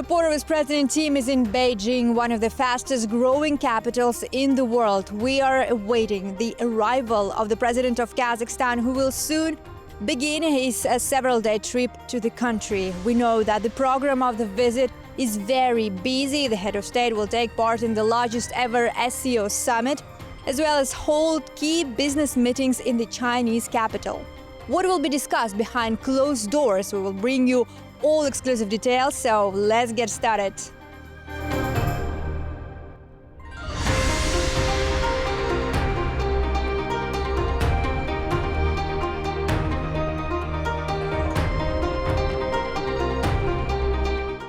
Border with President team is in Beijing, one of the fastest growing capitals in the world. We are awaiting the arrival of the President of Kazakhstan, who will soon begin his several-day trip to the country. We know that the program of the visit is very busy. The head of state will take part in the largest ever SCO Summit, as well as hold key business meetings in the Chinese capital. What will be discussed behind closed doors? We will bring you all exclusive details, so let's get started.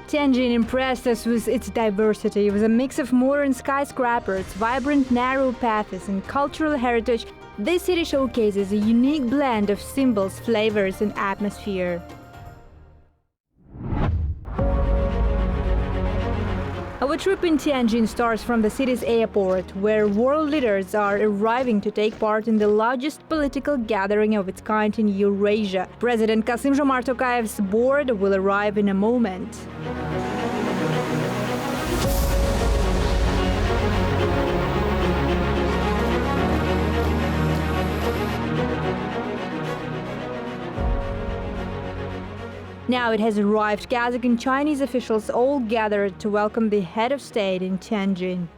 Tianjin impressed us with its diversity. With a mix of modern skyscrapers, vibrant narrow paths, and cultural heritage, this city showcases a unique blend of symbols, flavors, and atmosphere. Our trip in Tianjin starts from the city's airport, where world leaders are arriving to take part in the largest political gathering of its kind in Eurasia. President Xi Jimping's board will arrive in a moment. Now it has arrived. Kazakh and Chinese officials all gathered to welcome the head of state in Tianjin.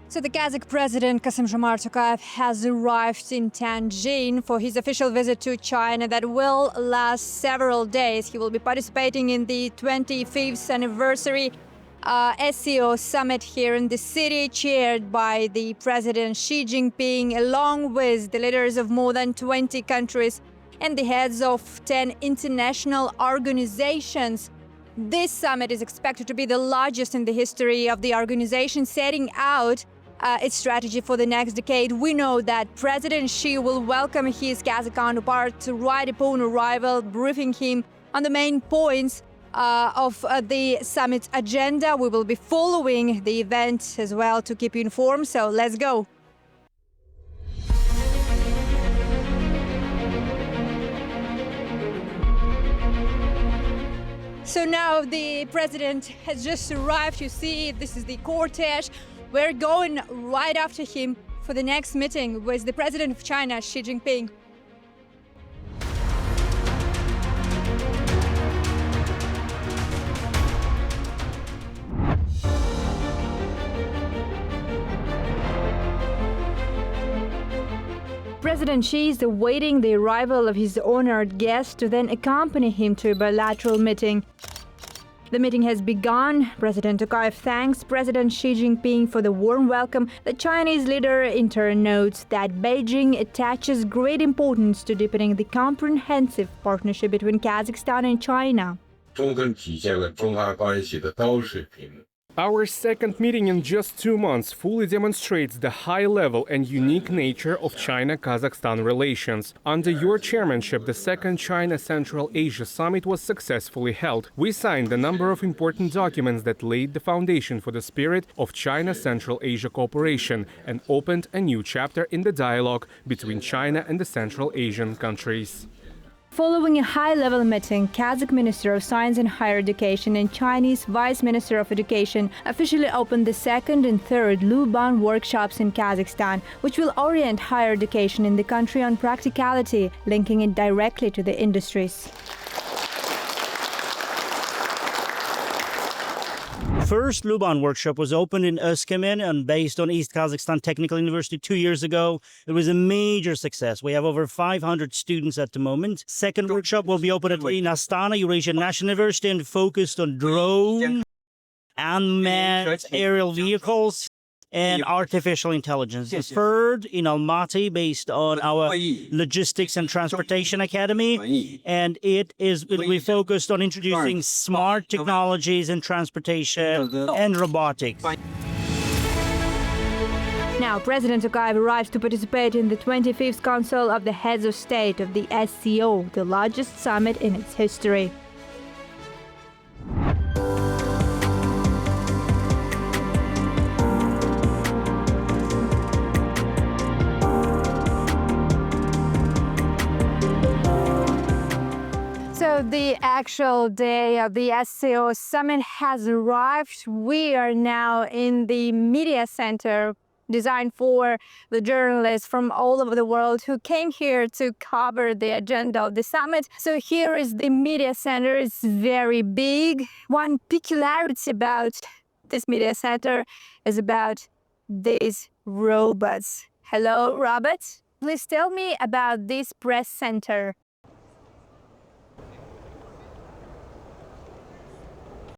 So the Kazakh President Xi Jinping has arrived in Tianjin for his official visit to China that will last several days. He will be participating in the 25th anniversary SCO Summit here in the city, chaired by the President Xi Jinping, along with the leaders of more than 20 countries and the heads of 10 international organizations. This summit is expected to be the largest in the history of the organization, setting out its strategy for the next decade. We know that President Xi will welcome his Kazakh counterpart right upon arrival, briefing him on the main points of the summit's agenda. We will be following the event as well to keep you informed, so let's go. So now the president has just arrived. You see, this is the cortege. We're going right after him for the next meeting with the President of China, Xi Jinping. President Xi is awaiting the arrival of his honored guest to then accompany him to a bilateral meeting. The meeting has begun. President Tokayev thanks President Xi Jinping for the warm welcome. The Chinese leader in turn notes that Beijing attaches great importance to deepening the comprehensive partnership between Kazakhstan and China. Our second meeting in just 2 months fully demonstrates the high level and unique nature of China-Kazakhstan relations. Under your chairmanship, the second China-Central Asia Summit was successfully held. We signed a number of important documents that laid the foundation for the spirit of China-Central Asia cooperation and opened a new chapter in the dialogue between China and the Central Asian countries. Following a high-level meeting, Kazakh Minister of Science and Higher Education and Chinese Vice Minister of Education officially opened the second and third Luban workshops in Kazakhstan, which will orient higher education in the country on practicality, linking it directly to the industries. First Luban workshop was opened in Özkemen and based on East Kazakhstan Technical University 2 years ago. It was a major success. We have over 500 students at the moment. Second workshop will be opened in Astana, Eurasian National University, and focused on drone, unmanned aerial vehicles, and artificial intelligence. The third in Almaty, based on our Logistics and Transportation Academy, and it will be focused on introducing smart technologies in transportation and robotics. Now, President Tokayev arrives to participate in the 25th Council of the Heads of State of the SCO, the largest summit in its history. So the actual day of the SCO Summit has arrived. We are now in the media center designed for the journalists from all over the world who came here to cover the agenda of the summit. So here is the media center. It's very big. One peculiarity about this media center is about these robots. Hello, robots. Please tell me about this press center.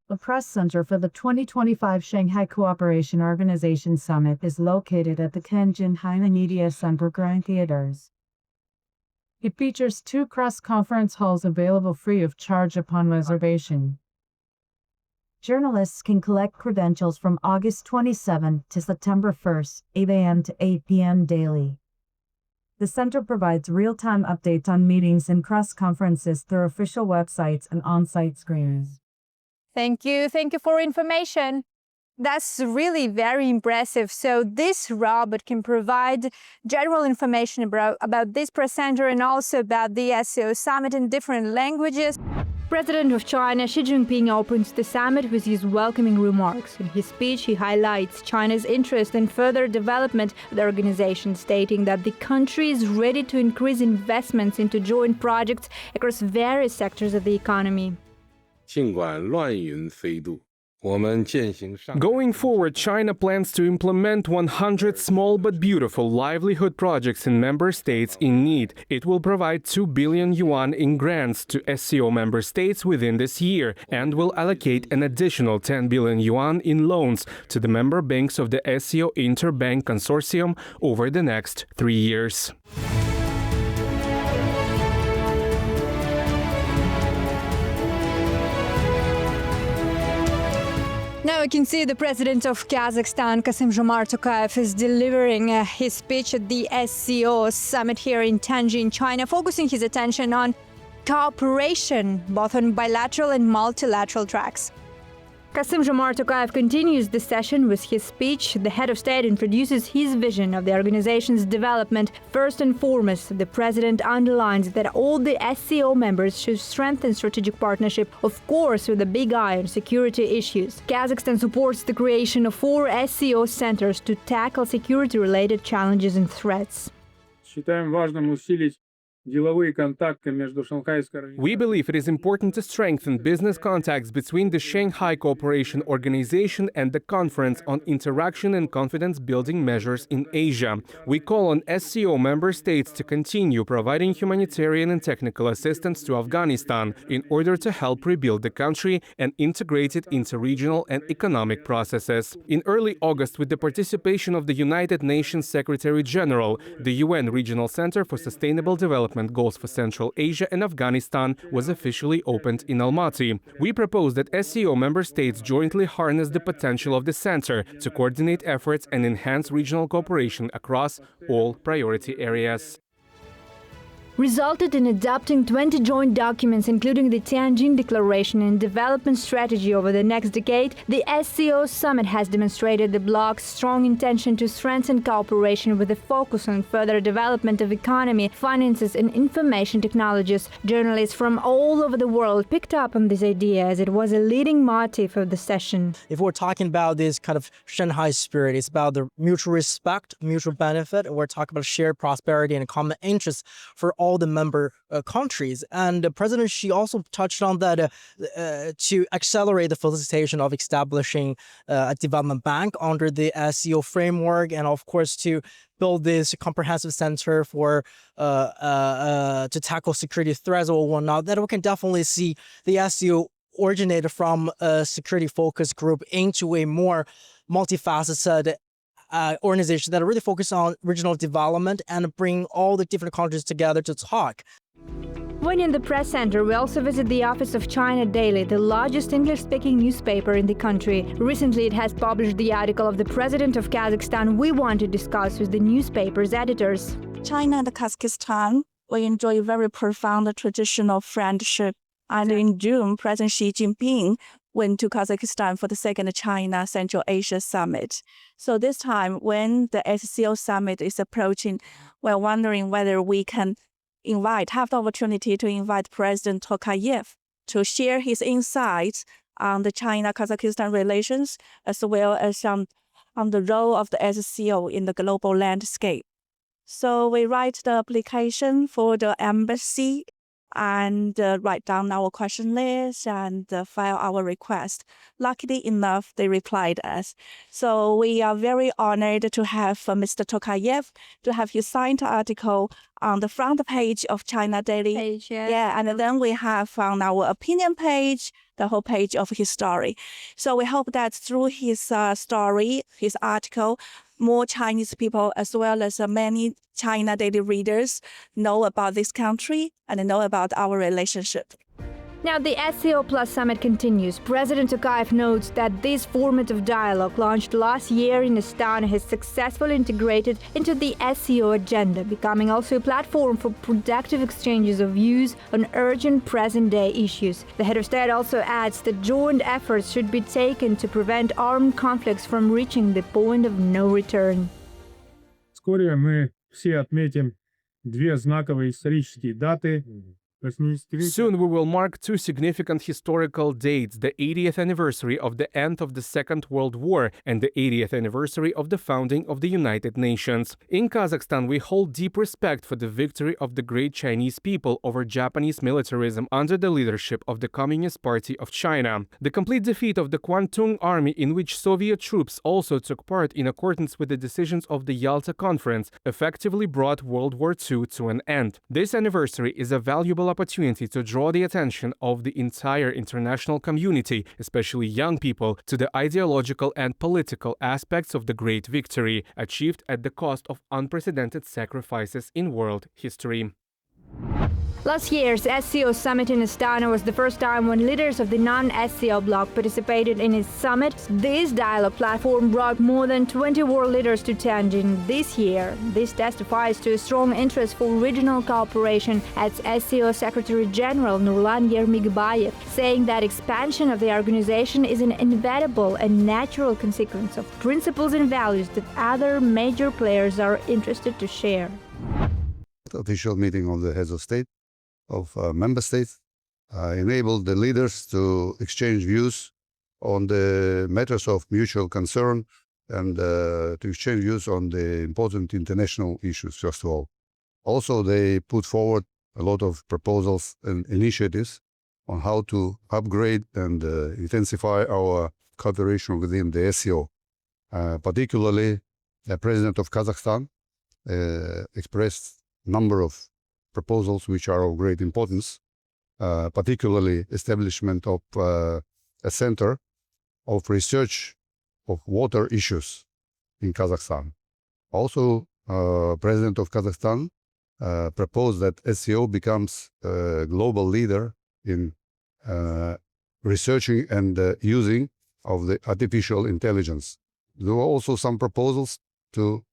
The press center for the 2025 Shanghai Cooperation Organization Summit is located at the Tianjin Hainan Media Center Grand Theaters. It features 2 cross-conference halls available free of charge upon reservation. Journalists can collect credentials from August 27 to September 1st, 8 a.m. to 8 p.m. daily. The center provides real-time updates on meetings and cross-conferences through official websites and on-site screens. Thank you for information. That's really very impressive. So this robot can provide general information about this press center and also about the SCO Summit in different languages. President of China Xi Jinping opens the summit with his welcoming remarks. In his speech, he highlights China's interest in further development of the organization, stating that the country is ready to increase investments into joint projects across various sectors of the economy. Going forward, China plans to implement 100 small but beautiful livelihood projects in member states in need. It will provide 2 billion yuan in grants to SCO member states within this year and will allocate an additional 10 billion yuan in loans to the member banks of the SCO Interbank Consortium over the next 3 years. Now we can see the president of Kazakhstan, Kassym-Jomart Tokayev, is delivering his speech at the SCO Summit here in Tianjin, China, focusing his attention on cooperation, both on bilateral and multilateral tracks. Kassym-Jomart Tokayev continues the session with his speech. The head of state introduces his vision of the organization's development. First and foremost, the president underlines that all the SCO members should strengthen strategic partnership, of course, with a big eye on security issues. Kazakhstan supports the creation of 4 SCO centers to tackle security-related challenges and threats. We believe it is important to strengthen business contacts between the Shanghai Cooperation Organization and the Conference on Interaction and Confidence-Building Measures in Asia. We call on SCO member states to continue providing humanitarian and technical assistance to Afghanistan in order to help rebuild the country and integrate it into regional and economic processes. In early August, with the participation of the United Nations Secretary-General, the UN Regional Center for Sustainable Development Goals for Central Asia and Afghanistan was officially opened in Almaty. We propose that SCO member states jointly harness the potential of the center to coordinate efforts and enhance regional cooperation across all priority areas. Resulted in adopting 20 joint documents, including the Tianjin Declaration and Development Strategy over the next decade, the SCO Summit has demonstrated the bloc's strong intention to strengthen cooperation with a focus on further development of economy, finances and information technologies. Journalists from all over the world picked up on this idea as it was a leading motif of the session. If we're talking about this kind of Shanghai spirit, it's about the mutual respect, mutual benefit, and we're talking about shared prosperity and common interests for all the member countries. And President Xi also touched on that to accelerate the facilitation of establishing a development bank under the SCO framework, and of course to build this comprehensive center for to tackle security threats or whatnot, that we can definitely see the SCO originated from a security focus group into a more multifaceted organization that really focus on regional development and bring all the different countries together to talk. When in the press center, we also visit the office of China Daily, the largest English-speaking newspaper in the country. Recently, it has published the article of the President of Kazakhstan we want to discuss with the newspaper's editors. China and Kazakhstan will enjoy very profound traditional friendship. And in June, President Xi Jinping went to Kazakhstan for the second China Central Asia Summit. So this time, when the SCO Summit is approaching, we're wondering whether we can have the opportunity to invite President Tokayev to share his insights on the China-Kazakhstan relations, as well as on the role of the SCO in the global landscape. So we write the application for the embassy and write down our question list and file our request. Luckily enough, they replied us. So we are very honored to have Mr. Tokayev to have his signed article on the front page of China Daily. Yeah, and then we have on our opinion page, the whole page of his story. So we hope that through his story, his article, more Chinese people as well as many China Daily readers know about this country and know about our relationship. Now, the SCO Plus Summit continues. President Tokayev notes that this format of dialogue, launched last year in Astana, has successfully integrated into the SCO agenda, becoming also a platform for productive exchanges of views on urgent present-day issues. The head of state also adds that joint efforts should be taken to prevent armed conflicts from reaching the point of no return. Вскоре мы все отметим две знаковые исторические даты. Soon we will mark two significant historical dates, the 80th anniversary of the end of the Second World War and the 80th anniversary of the founding of the United Nations. In Kazakhstan, we hold deep respect for the victory of the great Chinese people over Japanese militarism under the leadership of the Communist Party of China. The complete defeat of the Kwantung Army, in which Soviet troops also took part in accordance with the decisions of the Yalta Conference, effectively brought World War II to an end. This anniversary is a valuable opportunity to draw the attention of the entire international community, especially young people, to the ideological and political aspects of the great victory, achieved at the cost of unprecedented sacrifices in world history. Last year's SCO Summit in Astana was the first time when leaders of the non-SCO bloc participated in its summit. This dialogue platform brought more than 20 world leaders to Tianjin this year. This testifies to a strong interest for regional cooperation, adds SCO Secretary General Nurlan Yermigbayev, saying that expansion of the organization is an inevitable and natural consequence of principles and values that other major players are interested to share. Official meeting of the heads of state of member states enabled the leaders to exchange views on the matters of mutual concern and to exchange views on the important international issues, first of all. Also, they put forward a lot of proposals and initiatives on how to upgrade and intensify our cooperation within the SCO. Particularly, the President of Kazakhstan expressed a number of proposals which are of great importance, particularly establishment of a center of research of water issues in Kazakhstan. Also, President of Kazakhstan proposed that SCO becomes a global leader in researching and using of the artificial intelligence. There were also some proposals to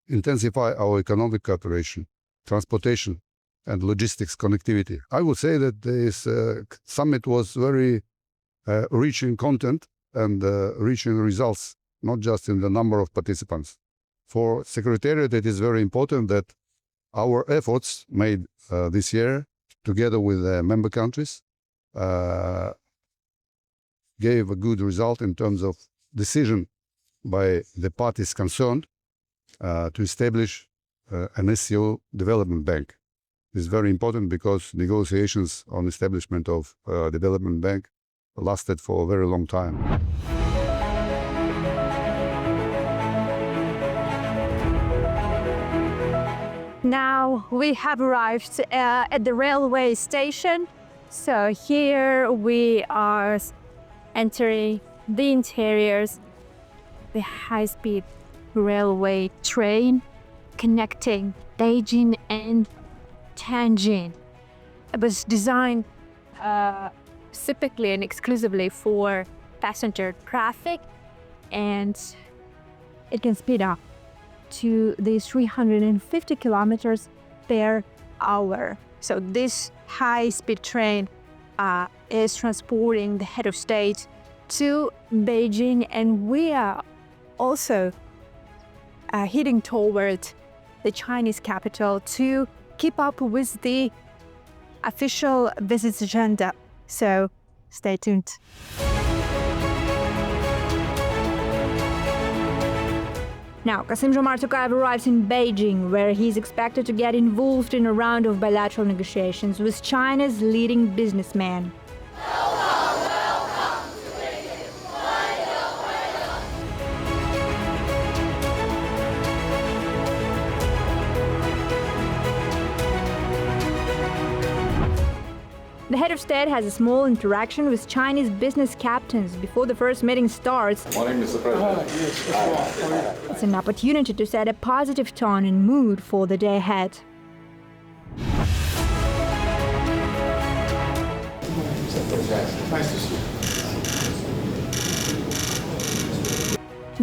intensify our economic cooperation, transportation, and logistics connectivity. I would say that this summit was very rich in content and rich in results, not just in the number of participants. For Secretariat, it is very important that our efforts made this year, together with the member countries, gave a good result in terms of decision by the parties concerned to establish an SCO development bank. This is very important because negotiations on establishment of development bank lasted for a very long time. Now we have arrived at the railway station. So here we are entering the interiors, the high-speed railway train connecting Beijing and Tianjin. It was designed specifically and exclusively for passenger traffic, and it can speed up to the 350 kilometers per hour. So this high-speed train is transporting the head of state to Beijing, and we are also heading toward the Chinese capital to keep up with the official visits agenda So stay tuned. Now, Kassym-Jomart Tokayev arrives in Beijing, where he's expected to get involved in a round of bilateral negotiations with China's leading businessman. The head of state has a small interaction with Chinese business captains before the first meeting starts. Morning, Mr. President. It's an opportunity to set a positive tone and mood for the day ahead. Nice to see you.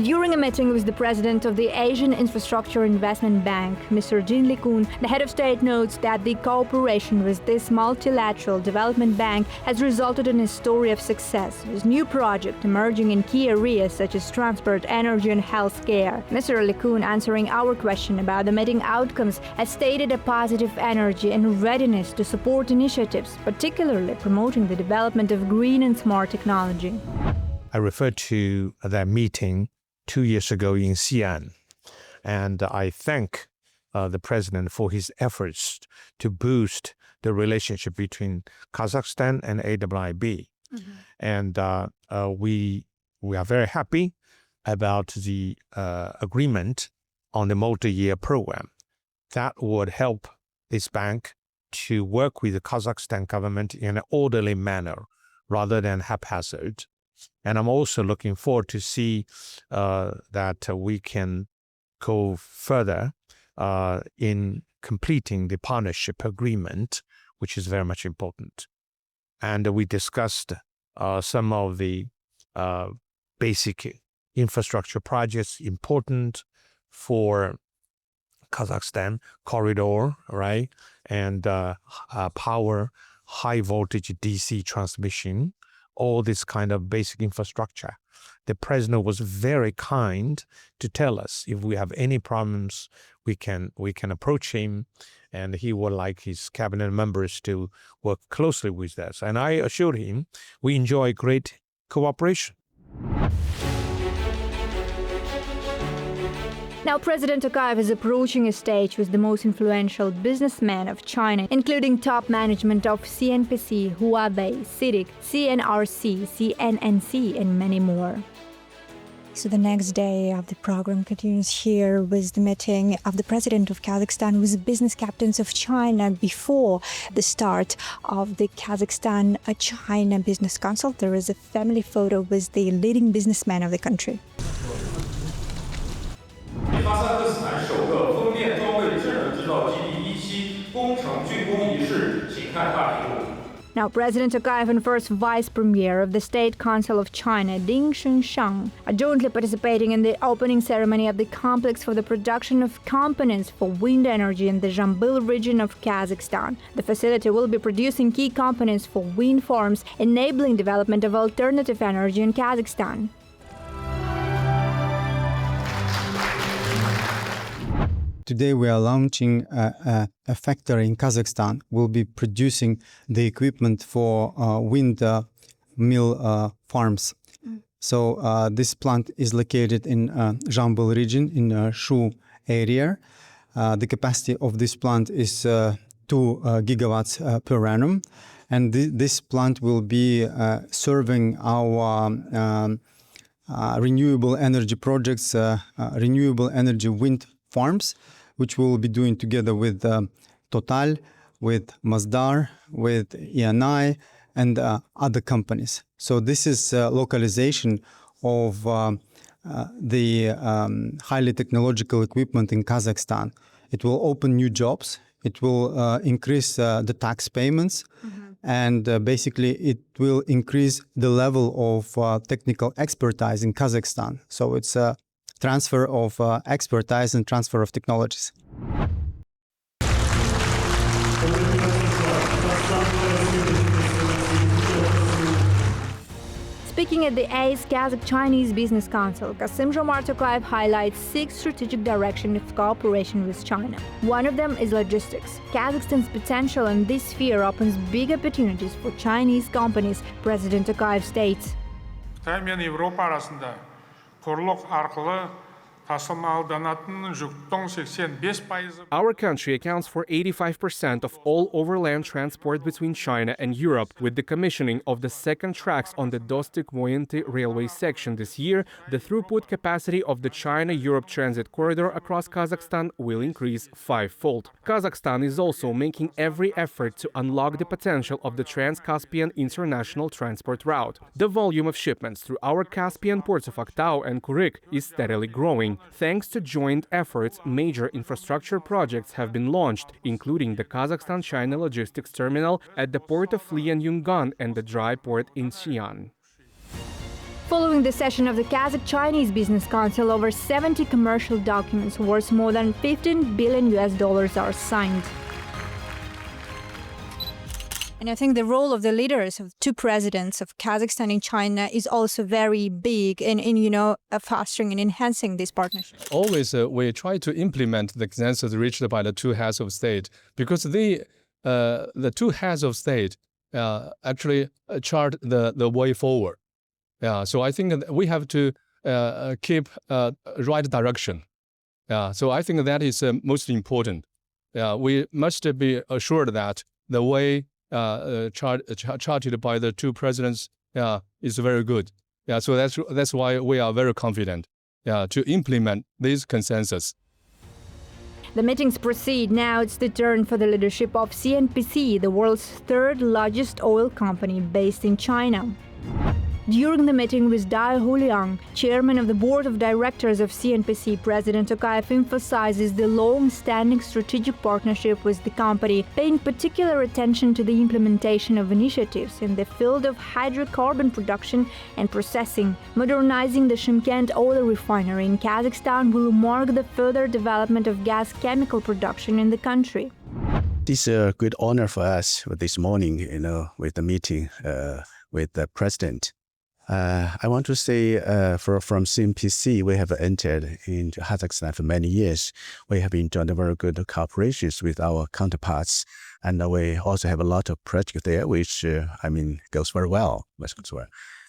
During a meeting with the president of the Asian Infrastructure Investment Bank, Mr. Jin Li-kun, the head of state notes that the cooperation with this multilateral development bank has resulted in a story of success, with new projects emerging in key areas such as transport, energy and healthcare. Mr. Li-kun, answering our question about the meeting outcomes, has stated a positive energy and readiness to support initiatives, particularly promoting the development of green and smart technology. I referred to that meeting 2 years ago in Xi'an, and I thank the president for his efforts to boost the relationship between Kazakhstan and AWIB. And we are very happy about the agreement on the multi-year program that would help this bank to work with the Kazakhstan government in an orderly manner rather than haphazard. And I'm also looking forward to see that we can go further in completing the partnership agreement, which is very much important. And we discussed some of the basic infrastructure projects important for Kazakhstan, corridor, right? And power, high voltage DC transmission, all this kind of basic infrastructure. The president was very kind to tell us if we have any problems, we can approach him, and he would like his cabinet members to work closely with us. And I assured him we enjoy great cooperation. Now, President Tokayev is approaching a stage with the most influential businessmen of China, including top management of CNPC, Huawei, CITIC, CNRC, CNNC, and many more. So the next day of the program continues here with the meeting of the president of Kazakhstan with the business captains of China before the start of the Kazakhstan-China Business Council. There is a family photo with the leading businessmen of the country. Now, President Tokayev and first Vice Premier of the State Council of China, Ding Shengshang, are jointly participating in the opening ceremony of the complex for the production of components for wind energy in the Zhambyl region of Kazakhstan. The facility will be producing key components for wind farms, enabling development of alternative energy in Kazakhstan. Today we are launching a factory in Kazakhstan. We'll be producing the equipment for wind mill farms. So this plant is located in Zhambyl region in Shu area. The capacity of this plant is 2 gigawatts per annum. And this plant will be serving our renewable energy projects, renewable energy wind farms, which we will be doing together with Total, with Masdar, with ENI, and other companies. So this is localization of the highly technological equipment in Kazakhstan. It will open new jobs. It will increase the tax payments. And basically, it will increase the level of technical expertise in Kazakhstan. So it's a transfer of expertise and transfer of technologies. Speaking at the 8th Kazakh-Chinese Business Council, Kassym-Jomart Tokayev highlights 6 strategic directions of cooperation with China. One of them is logistics. Kazakhstan's potential in this sphere opens big opportunities for Chinese companies, President Tokayev states. Қытай мен Еуропа арасында құрлық арқылы тасымалданатын жүктің 85%. Our country accounts for 85% of all overland transport between China and Europe. With the commissioning of the second tracks on the Dostik-Moynty railway section this year, the throughput capacity of the China-Europe transit corridor across Kazakhstan will increase 5-fold. Kazakhstan is also making every effort to unlock the potential of the Trans-Caspian international transport route. The volume of shipments through our Caspian ports of Aktau and Kuryk is steadily growing. Thanks to joint efforts, major infrastructure projects have been launched, including the Kazakhstan-China logistics terminal at the port of Lian-Yungan and the dry port in Xi'an. Following the session of the Kazakh-Chinese Business Council, over 70 commercial documents worth more than $15 billion are signed. And I think the role of the leaders of two presidents of Kazakhstan and China is also very big in fostering and enhancing this partnership. Always we try to implement the consensus reached by the two heads of state, because the two heads of state actually chart the way forward. So I think that we have to keep right direction. So I think that is most important. We must be assured that the way charted by the two presidents is very good. So that's why we are very confident to implement this consensus. The meetings proceed. Now it's the turn for the leadership of CNPC, the world's third largest oil company based in China. During the meeting with Dai Huliang, chairman of the board of directors of CNPC, President Tokayev emphasizes the long-standing strategic partnership with the company, paying particular attention to the implementation of initiatives in the field of hydrocarbon production and processing. Modernizing the Shymkent oil refinery in Kazakhstan will mark the further development of gas chemical production in the country. It's a great honor for us this morning, with the meeting with the president. I want to say from CNPC, we have entered into Kazakhstan for many years. We have enjoyed very good cooperation with our counterparts, and we also have a lot of projects there, which, goes very well.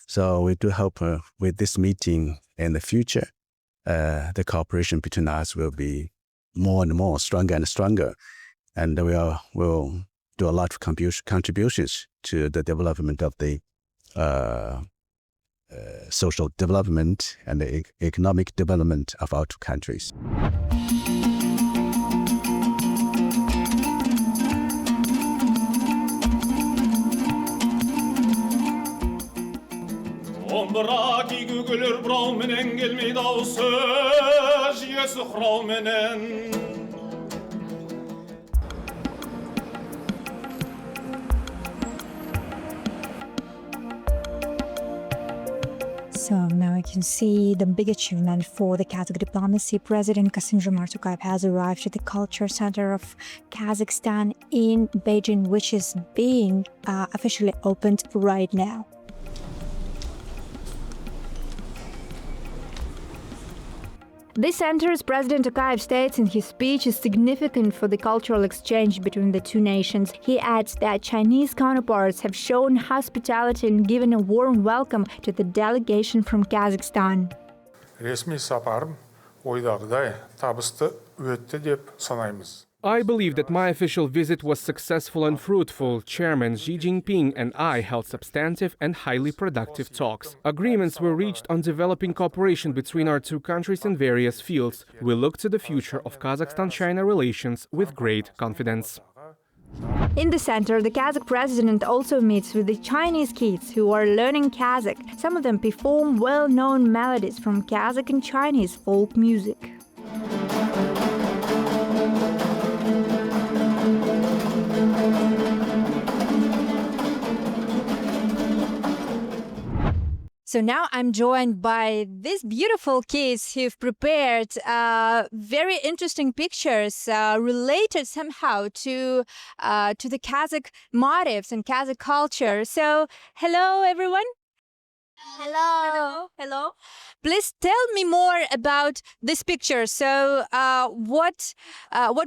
So we do hope with this meeting in the future, the cooperation between us will be more and more stronger and stronger, and we will do a lot of contributions to the development of the social development and the economic development of our two countries. So now you can see the big achievement for the Kazakh diplomacy. President Kassym-Jomart Tokayev has arrived at the Culture Center of Kazakhstan in Beijing, which is being officially opened right now. This center, as President Tokayev states in his speech, is significant for the cultural exchange between the two nations. He adds that Chinese counterparts have shown hospitality and given a warm welcome to the delegation from Kazakhstan. Resmi saparım oydağıday табысты өтті деп санаймыз. I believe that my official visit was successful and fruitful. Chairman Xi Jinping and I held substantive and highly productive talks. Agreements were reached on developing cooperation between our two countries in various fields. We look to the future of Kazakhstan-China relations with great confidence. In the center, the Kazakh president also meets with the Chinese kids who are learning Kazakh. Some of them perform well-known melodies from Kazakh and Chinese folk music. So now I'm joined by these beautiful kids who've prepared very interesting pictures related somehow to the Kazakh motifs and Kazakh culture. So hello, everyone. Hello. Hello. Please tell me more about this picture. So, what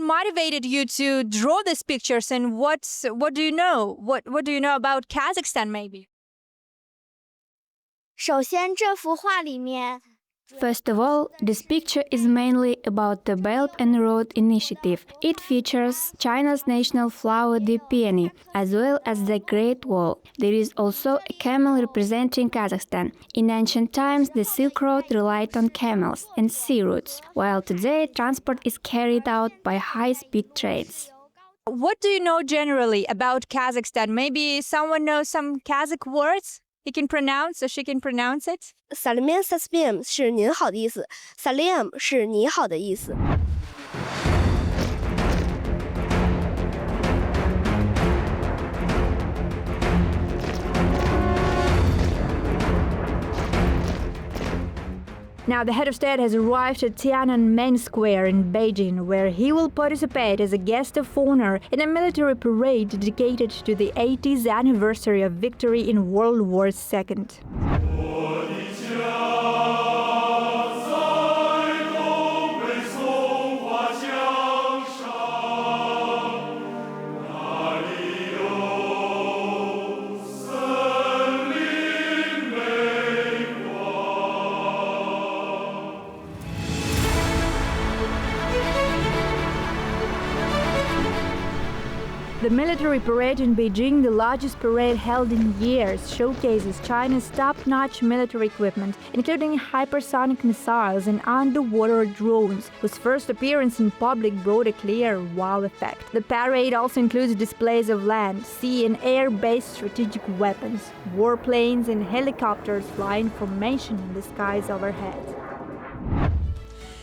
motivated you to draw these pictures, and what do you know? What do you know about Kazakhstan, maybe? 首先，这幅画里面 First of all, this picture is mainly about the Belt and Road Initiative. It features China's national flower deepening, as well as the Great Wall. There is also a camel representing Kazakhstan. In ancient times, the Silk Road relied on camels and sea routes, while today transport is carried out by high-speed trains. What do you know generally about Kazakhstan? Maybe someone knows some Kazakh words he can pronounce or she can pronounce it? Salam Sasbim 是您好的意思 ，Salam 是你好的意思。Now, the head of state has arrived at Tiananmen Main Square in Beijing, where he will participate as a guest of honor in a military parade dedicated to the 80th anniversary of victory in World War II. The military parade in Beijing, the largest parade held in years, showcases China's top-notch military equipment, including hypersonic missiles and underwater drones, whose first appearance in public brought a clear wow effect. The parade also includes displays of land, sea and air-based strategic weapons, warplanes and helicopters flying formation in the skies overhead.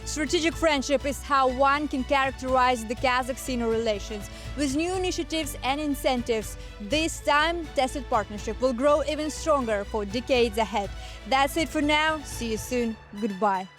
Strategic friendship is how one can characterize the Kazakh-Sino relations. With new initiatives and incentives, this time-tested partnership will grow even stronger for decades ahead. That's it for now. See you soon. Goodbye.